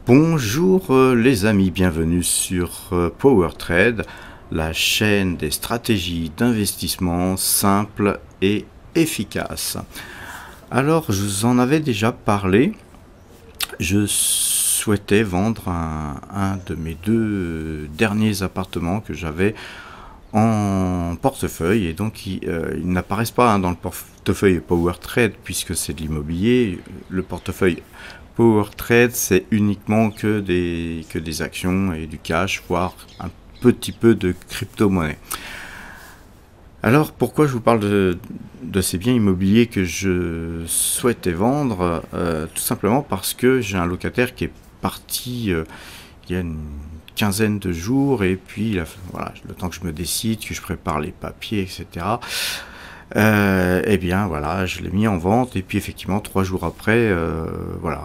Bonjour les amis, bienvenue sur PowerTrade, la chaîne des stratégies d'investissement simples et efficaces. Alors, je vous en avais déjà parlé, je souhaitais vendre un de mes deux derniers appartements que j'avais en portefeuille, et donc ils n'apparaissent pas dans le portefeuille PowerTrade puisque c'est de l'immobilier. Le portefeuille PowerTrade, c'est uniquement que des actions et du cash, voire un petit peu de crypto-monnaie. Alors, pourquoi je vous parle de ces biens immobiliers que je souhaitais vendre? Tout simplement parce que j'ai un locataire qui est parti il y a une quinzaine de jours, et puis voilà, le temps que je me décide, que je prépare les papiers, etc. Eh bien voilà, je l'ai mis en vente, et puis effectivement 3 jours après, voilà,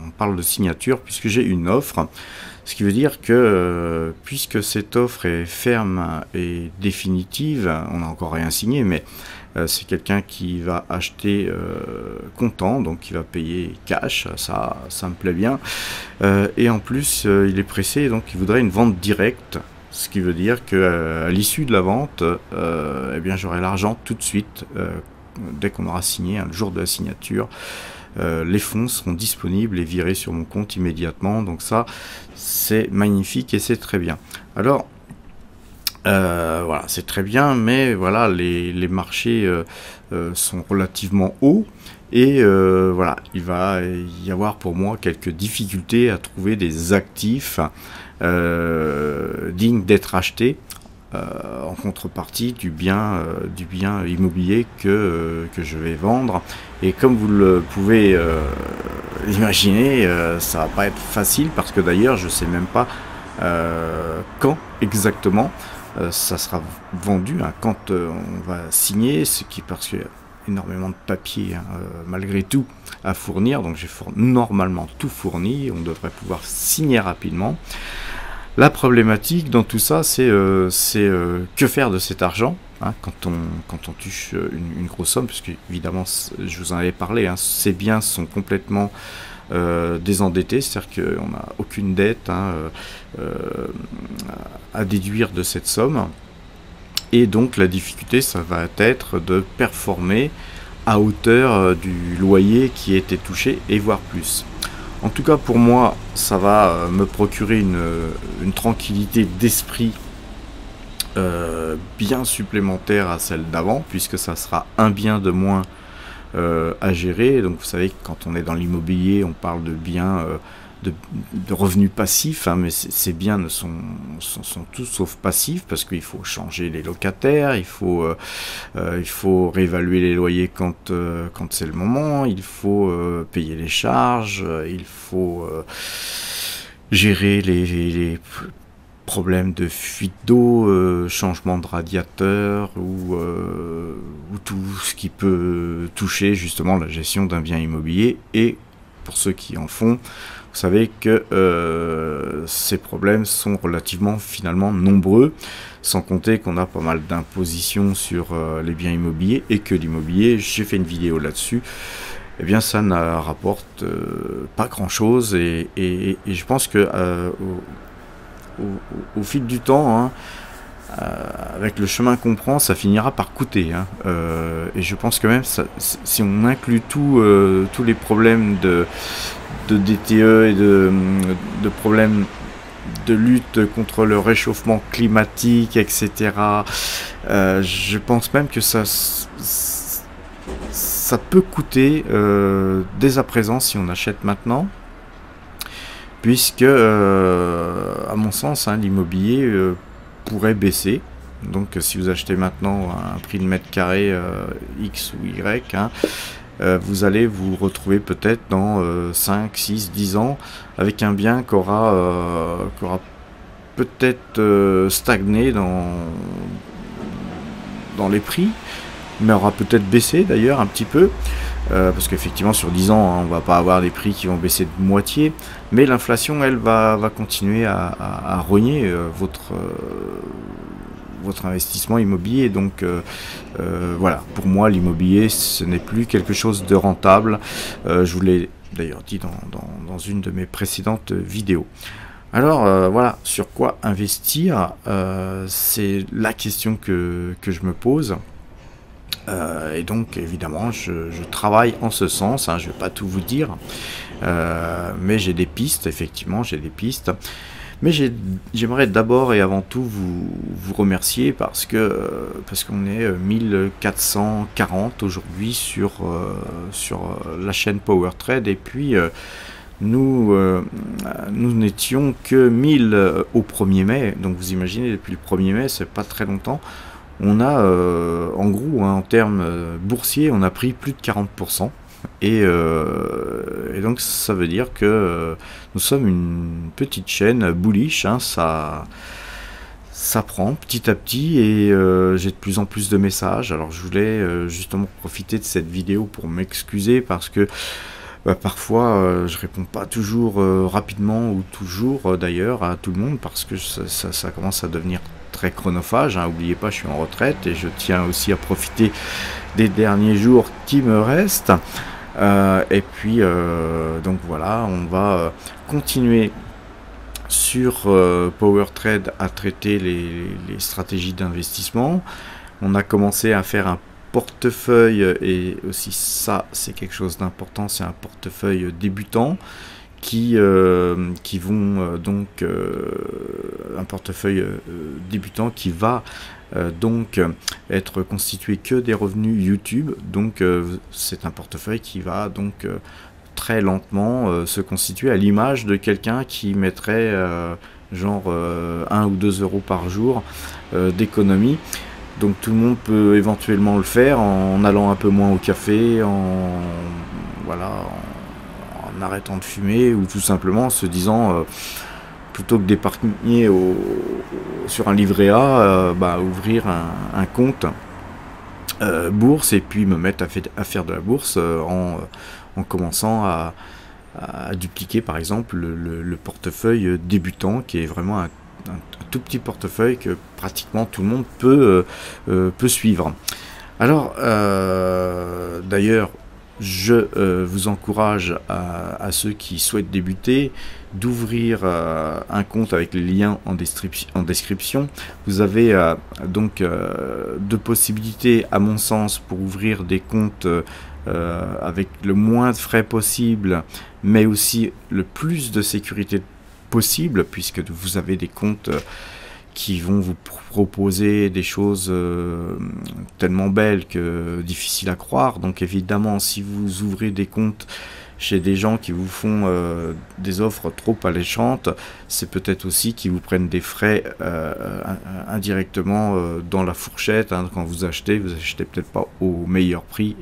on parle de signature puisque j'ai une offre, ce qui veut dire que puisque cette offre est ferme et définitive, on n'a encore rien signé, mais c'est quelqu'un qui va acheter comptant, donc qui va payer cash, ça me plaît bien, et en plus il est pressé, donc il voudrait une vente directe. Ce qui veut dire qu'à l'issue de la vente, eh bien j'aurai l'argent tout de suite, dès qu'on aura signé, le jour de la signature. Les fonds seront disponibles et virés sur mon compte immédiatement. Donc ça, c'est magnifique et c'est très bien. Alors, voilà, c'est très bien, mais voilà, les marchés sont relativement hauts. Et voilà, il va y avoir pour moi quelques difficultés à trouver des actifs dignes d'être achetés en contrepartie du bien immobilier que je vais vendre. Et comme vous le pouvez imaginer, ça va pas être facile, parce que d'ailleurs je sais même pas quand exactement ça sera vendu, hein, quand on va signer, parce qu'il y a énormément de papiers, hein, malgré tout à fournir, donc j'ai normalement tout fourni, on devrait pouvoir signer rapidement. La problématique dans tout ça, c'est que faire de cet argent, hein, quand on touche une grosse somme, puisque évidemment, je vous en avais parlé, hein, ces biens sont complètement désendettés, c'est-à-dire qu'on n'a aucune dette, hein, à déduire de cette somme. Et donc la difficulté, ça va être de performer à hauteur du loyer qui a été touché, et voire plus. En tout cas, pour moi, ça va me procurer une tranquillité d'esprit bien supplémentaire à celle d'avant, puisque ça sera un bien de moins à gérer. Donc vous savez que quand on est dans l'immobilier, on parle de biens de revenus passifs, hein, mais ces biens sont tous sauf passifs, parce qu'il faut changer les locataires, il faut réévaluer les loyers quand c'est le moment, il faut payer les charges, il faut gérer les problèmes de fuite d'eau, changement de radiateur, ou tout ce qui peut toucher justement la gestion d'un bien immobilier. Et pour ceux qui en font, vous savez que ces problèmes sont relativement finalement nombreux, sans compter qu'on a pas mal d'impositions sur les biens immobiliers, et que l'immobilier, j'ai fait une vidéo là-dessus, eh bien ça ne rapporte pas grand-chose, et je pense que au fil du temps, hein, avec le chemin qu'on prend, ça finira par coûter, hein. Et je pense que même si on inclut tous les problèmes de DTE et de problèmes de lutte contre le réchauffement climatique, etc., je pense même que ça peut coûter dès à présent si on achète maintenant, puisque à mon sens, hein, l'immobilier pourrait baisser. Donc si vous achetez maintenant à un prix de mètre carré X ou Y, hein, vous allez vous retrouver peut-être dans 5, 6, 10 ans avec un bien qui aura peut-être stagné dans les prix, mais aura peut-être baissé d'ailleurs un petit peu, parce qu'effectivement sur 10 ans, hein, on va pas avoir des prix qui vont baisser de moitié, mais l'inflation, elle, va continuer à rogner votre investissement immobilier. Donc voilà, pour moi l'immobilier, ce n'est plus quelque chose de rentable. Je vous l'ai d'ailleurs dit dans une de mes précédentes vidéos. Alors voilà, sur quoi investir, c'est la question que je me pose. Et donc évidemment je travaille en ce sens, hein, je ne vais pas tout vous dire, mais j'ai des pistes, effectivement j'ai des pistes. Mais j'aimerais d'abord et avant tout vous remercier parce qu'on est 1440 aujourd'hui sur la chaîne Power Trade, et puis nous n'étions que 1000 au 1er mai, donc vous imaginez, depuis le 1er mai, c'est pas très longtemps. On a, en gros, hein, en termes boursiers, on a pris plus de 40%. Et donc ça veut dire que nous sommes une petite chaîne bullish, hein, ça prend petit à petit, et j'ai de plus en plus de messages. Alors je voulais justement profiter de cette vidéo pour m'excuser parce que parfois je réponds pas toujours rapidement, ou toujours d'ailleurs, à tout le monde, parce que ça commence à devenir très chronophage, hein. N'oubliez pas, je suis en retraite et je tiens aussi à profiter des derniers jours qui me restent. Et puis donc voilà, on va continuer sur Power Trade à traiter les stratégies d'investissement. On a commencé à faire un portefeuille, et aussi ça c'est quelque chose d'important, c'est un portefeuille débutant qui vont donc un portefeuille débutant qui va donc être constitué que des revenus YouTube. Donc c'est un portefeuille qui va donc très lentement se constituer à l'image de quelqu'un qui mettrait genre 1 ou 2 euros par jour d'économie. Donc tout le monde peut éventuellement le faire en allant un peu moins au café, en arrêtant de fumer, ou tout simplement en se disant plutôt que d'épargner sur un livret A, ouvrir un compte bourse, et puis me mettre à faire de la bourse en commençant à dupliquer par exemple le portefeuille débutant, qui est vraiment un tout petit portefeuille que pratiquement tout le monde peut suivre. Alors d'ailleurs, je vous encourage à ceux qui souhaitent débuter d'ouvrir un compte avec les liens en description. Vous avez donc deux possibilités à mon sens pour ouvrir des comptes avec le moins de frais possible, mais aussi le plus de sécurité possible, puisque vous avez des comptes qui vont vous proposer des choses tellement belles que difficiles à croire. Donc évidemment, si vous ouvrez des comptes chez des gens qui vous font des offres trop alléchantes, c'est peut-être aussi qu'ils vous prennent des frais indirectement dans la fourchette, hein. Quand vous achetez peut-être pas au meilleur prix,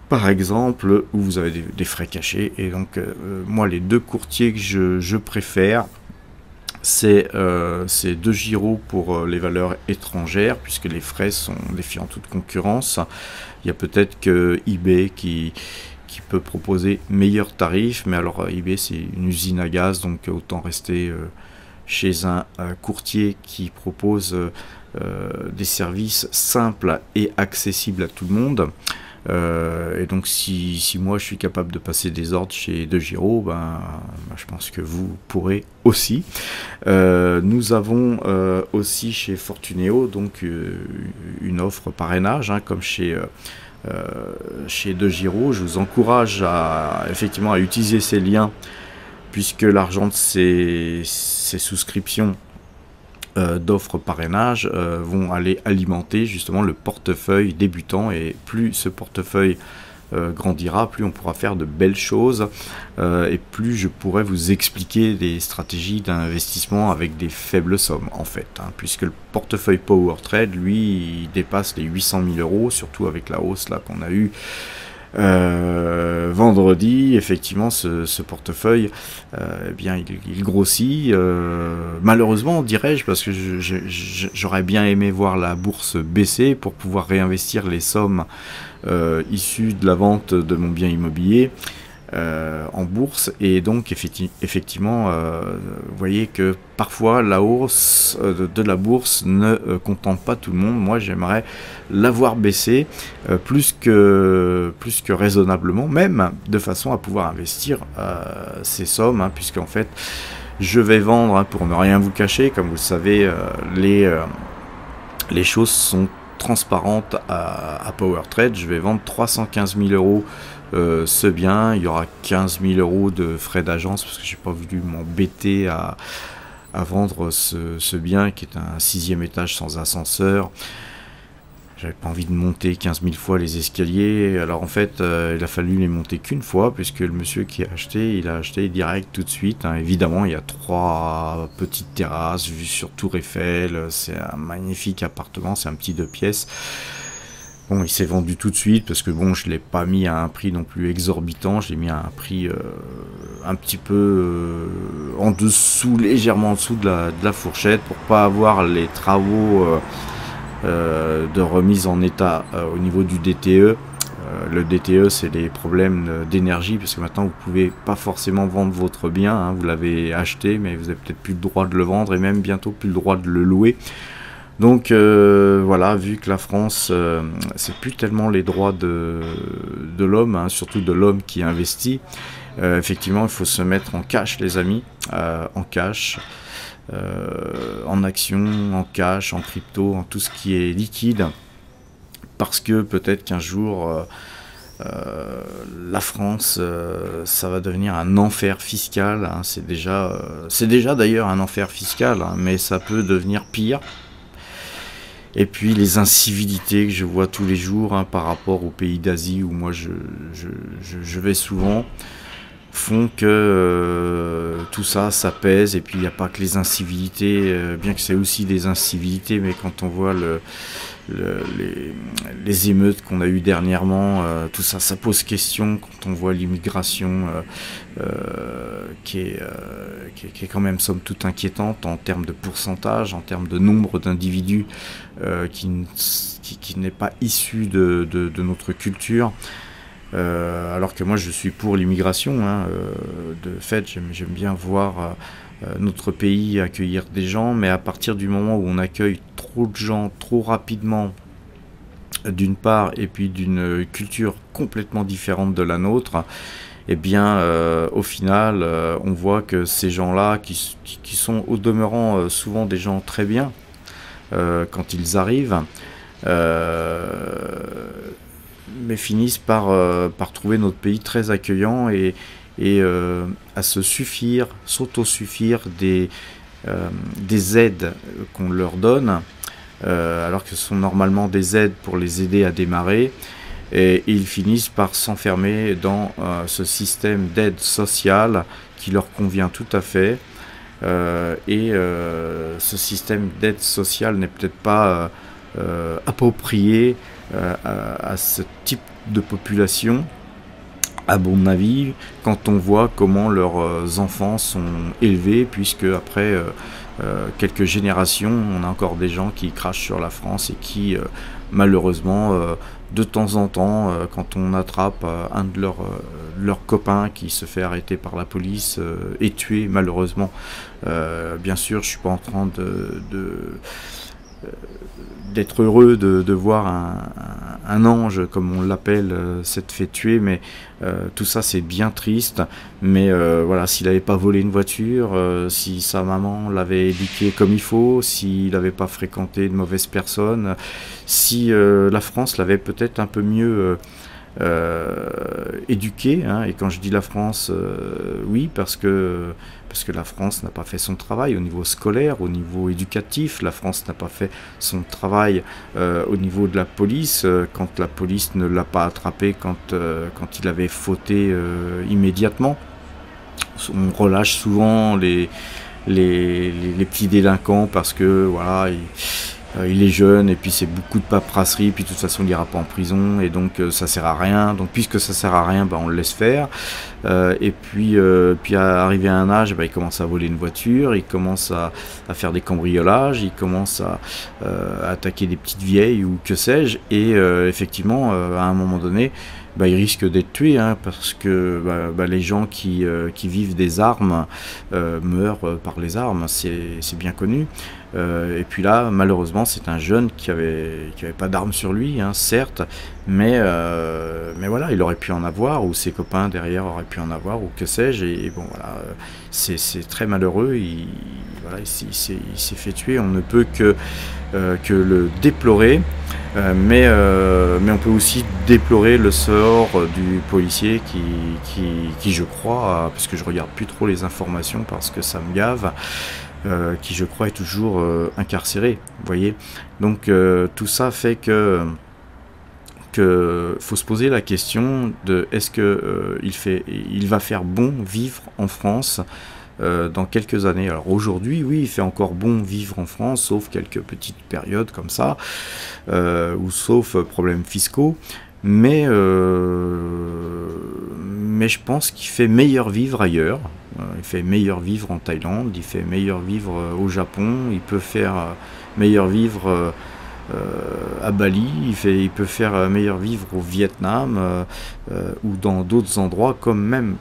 par exemple, où vous avez des frais cachés. Et donc moi, les deux courtiers que je préfère, c'est DEGIRO pour les valeurs étrangères, puisque les frais sont défiant toute concurrence. Il y a peut-être que eBay qui peut proposer meilleurs tarifs, mais alors eBay c'est une usine à gaz, donc autant rester chez un courtier qui propose des services simples et accessibles à tout le monde. Et donc si moi je suis capable de passer des ordres chez DEGIRO, je pense que vous pourrez aussi. Nous avons aussi chez Fortuneo donc une offre parrainage, hein, comme chez DEGIRO. Je vous encourage effectivement à utiliser ces liens, puisque l'argent de ces souscriptions d'offres parrainage vont aller alimenter justement le portefeuille débutant, et plus ce portefeuille grandira, plus on pourra faire de belles choses, et plus je pourrai vous expliquer des stratégies d'investissement avec des faibles sommes en fait, hein, puisque le portefeuille Power Trade, lui, il dépasse les 800 000 euros, surtout avec la hausse là qu'on a eu vendredi. Effectivement, ce portefeuille, eh bien, il grossit, malheureusement, dirais-je, parce que j'aurais bien aimé voir la bourse baisser pour pouvoir réinvestir les sommes issues de la vente de mon bien immobilier. en bourse, et donc effectivement vous voyez que parfois la hausse de la bourse ne contente pas tout le monde. Moi j'aimerais l'avoir baissé plus que raisonnablement, même de façon à pouvoir investir ces sommes, hein, puisque en fait je vais vendre, hein, pour ne rien vous cacher, comme vous le savez, les choses sont transparentes à PowerTrade. Je vais vendre 315 000 euros ce bien. Il y aura 15 000 euros de frais d'agence parce que j'ai pas voulu m'embêter à vendre ce bien qui est un 6e étage sans ascenseur. J'avais pas envie de monter 15 000 fois les escaliers. Alors en fait, il a fallu les monter qu'une fois, puisque le monsieur qui a acheté, il a acheté direct tout de suite, hein. Évidemment, il y a 3 petites terrasses vues sur Tour Eiffel. C'est un magnifique appartement, c'est un petit 2 pièces. Bon, il s'est vendu tout de suite, parce que bon, je l'ai pas mis à un prix non plus exorbitant. Je l'ai mis à un prix un petit peu en dessous, légèrement en dessous de la fourchette, pour pas avoir les travaux de remise en état au niveau du DTE. Le DTE, c'est les problèmes d'énergie, parce que maintenant vous pouvez pas forcément vendre votre bien, hein. Vous l'avez acheté, mais vous avez peut-être plus le droit de le vendre, et même bientôt plus le droit de le louer. Donc voilà, vu que la France, c'est plus tellement les droits de l'homme, hein, surtout de l'homme qui investit. Effectivement, il faut se mettre en cash, les amis, en cash. En action, en cash, en crypto, en tout ce qui est liquide, parce que peut-être qu'un jour la France, ça va devenir un enfer fiscal, hein. C'est déjà d'ailleurs un enfer fiscal, hein, mais ça peut devenir pire. Et puis les incivilités que je vois tous les jours, hein, par rapport aux pays d'Asie où moi je vais souvent, font que tout ça pèse. Et puis il n'y a pas que les incivilités, bien que c'est aussi des incivilités, mais quand on voit les émeutes qu'on a eues dernièrement, tout ça pose question. Quand on voit l'immigration qui est quand même somme toute inquiétante en termes de pourcentage, en termes de nombre d'individus qui n'est pas issu de notre culture. Alors que moi je suis pour l'immigration, hein. De fait j'aime bien voir notre pays accueillir des gens, mais à partir du moment où on accueille trop de gens trop rapidement, d'une part, et puis d'une culture complètement différente de la nôtre, eh bien au final on voit que ces gens-là qui sont au demeurant souvent des gens très bien quand ils arrivent, mais finissent par trouver notre pays très accueillant et à s'autosuffire des aides qu'on leur donne, alors que ce sont normalement des aides pour les aider à démarrer, et ils finissent par s'enfermer dans ce système d'aide sociale qui leur convient tout à fait, et ce système d'aide sociale n'est peut-être pas approprié à ce type de population, à mon avis, quand on voit comment leurs enfants sont élevés, puisque après quelques générations, on a encore des gens qui crachent sur la France et qui, malheureusement, de temps en temps, quand on attrape un de leurs copains qui se fait arrêter par la police et tué, malheureusement, bien sûr, je suis pas en train d'être heureux de voir un ange, comme on l'appelle, s'être fait tuer, mais tout ça c'est bien triste. Mais voilà, s'il n'avait pas volé une voiture, si sa maman l'avait éduqué comme il faut, s'il n'avait pas fréquenté de mauvaises personnes, si la France l'avait peut-être un peu mieux éduqué, hein. Et quand je dis la France, oui, parce que la France n'a pas fait son travail au niveau scolaire, au niveau éducatif. La France n'a pas fait son travail au niveau de la police, quand la police ne l'a pas attrapé quand il avait fauté immédiatement. On relâche souvent les petits délinquants parce que voilà, il est jeune, et puis c'est beaucoup de paperasserie, puis de toute façon il ira pas en prison, et donc ça sert à rien. Donc puisque ça sert à rien, bah, on le laisse faire, et puis arrivé à un âge, bah, il commence à voler une voiture, il commence à faire des cambriolages, il commence à attaquer des petites vieilles ou que sais-je, et effectivement à un moment donné, il risque d'être tué, hein, parce que les gens qui vivent des armes meurent par les armes, c'est bien connu. Et puis là, malheureusement, c'est un jeune qui avait pas d'armes sur lui, hein, certes, mais voilà, il aurait pu en avoir, ou ses copains derrière auraient pu en avoir, ou que sais-je, et bon voilà, c'est très malheureux, il s'est fait tuer, on ne peut que le déplorer, mais on peut aussi déplorer le sort du policier qui je crois, parce que je regarde plus trop les informations parce que ça me gave, qui je crois est toujours incarcéré, vous voyez. Donc tout ça fait que faut se poser la question de est-ce que il va faire bon vivre en France dans quelques années. Alors aujourd'hui, oui, il fait encore bon vivre en France, sauf quelques petites périodes comme ça, ou sauf problèmes fiscaux, mais je pense qu'il fait meilleur vivre ailleurs. Il fait meilleur vivre en Thaïlande, il fait meilleur vivre au Japon, il peut faire meilleur vivre à Bali, il peut faire meilleur vivre au Vietnam, ou dans d'autres endroits, comme même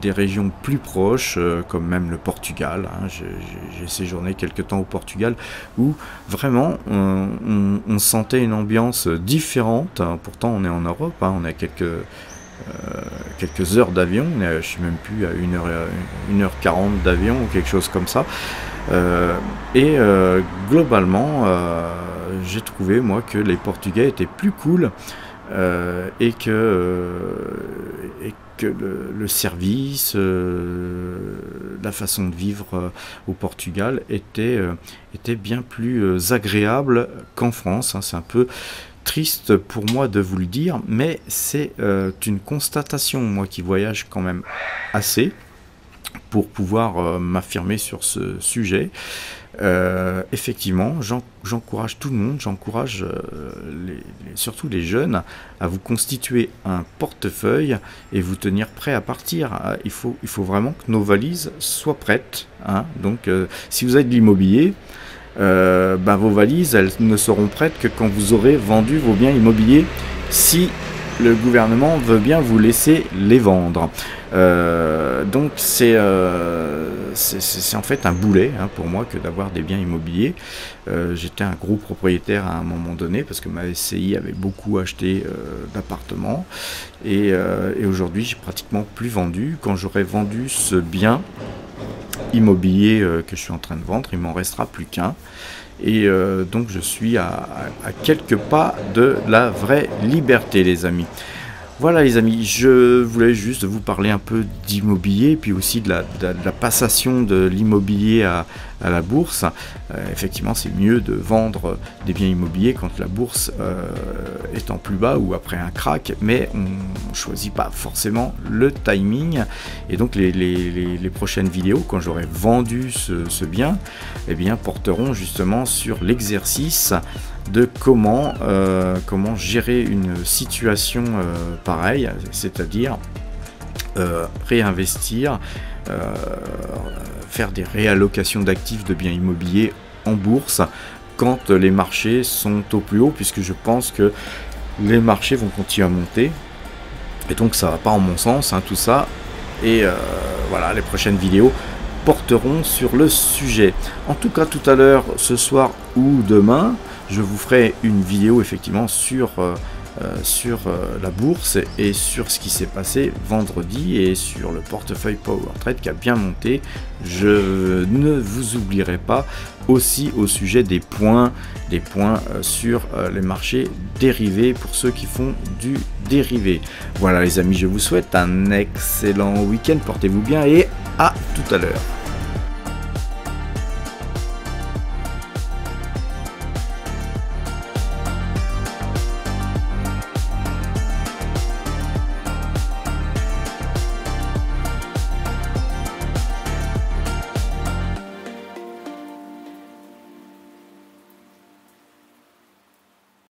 des régions plus proches, comme même le Portugal, hein. J'ai séjourné quelque temps au Portugal, où vraiment on sentait une ambiance différente, hein. Pourtant on est en Europe, hein, on a quelques heures d'avion, je ne suis même plus à 1h40 d'avion ou quelque chose comme ça, et globalement j'ai trouvé moi que les Portugais étaient plus cool, et que le service, la façon de vivre au Portugal était bien plus agréable qu'en France, hein. C'est un peu triste pour moi de vous le dire, mais c'est une constatation, moi qui voyage quand même assez, pour pouvoir m'affirmer sur ce sujet. Effectivement, j'encourage tout le monde, j'encourage surtout les jeunes à vous constituer un portefeuille et vous tenir prêt à partir. Il faut vraiment que nos valises soient prêtes, hein. Donc si vous avez de l'immobilier, vos valises, elles ne seront prêtes que quand vous aurez vendu vos biens immobiliers, si le gouvernement veut bien vous laisser les vendre. Donc c'est en fait un boulet, hein, pour moi, que d'avoir des biens immobiliers. J'étais un gros propriétaire à un moment donné, parce que ma SCI avait beaucoup acheté d'appartements, et aujourd'hui j'ai pratiquement plus vendu. Quand j'aurai vendu ce bien immobilier que je suis en train de vendre, il m'en restera plus qu'un, et donc je suis à quelques pas de la vraie liberté, les amis. Voilà les amis, je voulais juste vous parler un peu d'immobilier, puis aussi de la passation de l'immobilier à la bourse. Effectivement, c'est mieux de vendre des biens immobiliers quand la bourse est en plus bas ou après un crack, mais on ne choisit pas forcément le timing. Et donc les prochaines vidéos, quand j'aurai vendu ce bien, eh bien, porteront justement sur l'exercice de comment gérer une situation pareille, c'est-à-dire réinvestir, faire des réallocations d'actifs de biens immobiliers en bourse quand les marchés sont au plus haut, puisque je pense que les marchés vont continuer à monter, et donc ça va pas en mon sens, hein, tout ça. Et voilà, les prochaines vidéos porteront sur le sujet. En tout cas, tout à l'heure, ce soir ou demain, je vous ferai une vidéo effectivement sur la bourse et sur ce qui s'est passé vendredi, et sur le portefeuille PowerTrade qui a bien monté. Je ne vous oublierai pas aussi au sujet des points sur les marchés dérivés, pour ceux qui font du dérivé. Voilà les amis, je vous souhaite un excellent week-end, portez-vous bien et à tout à l'heure.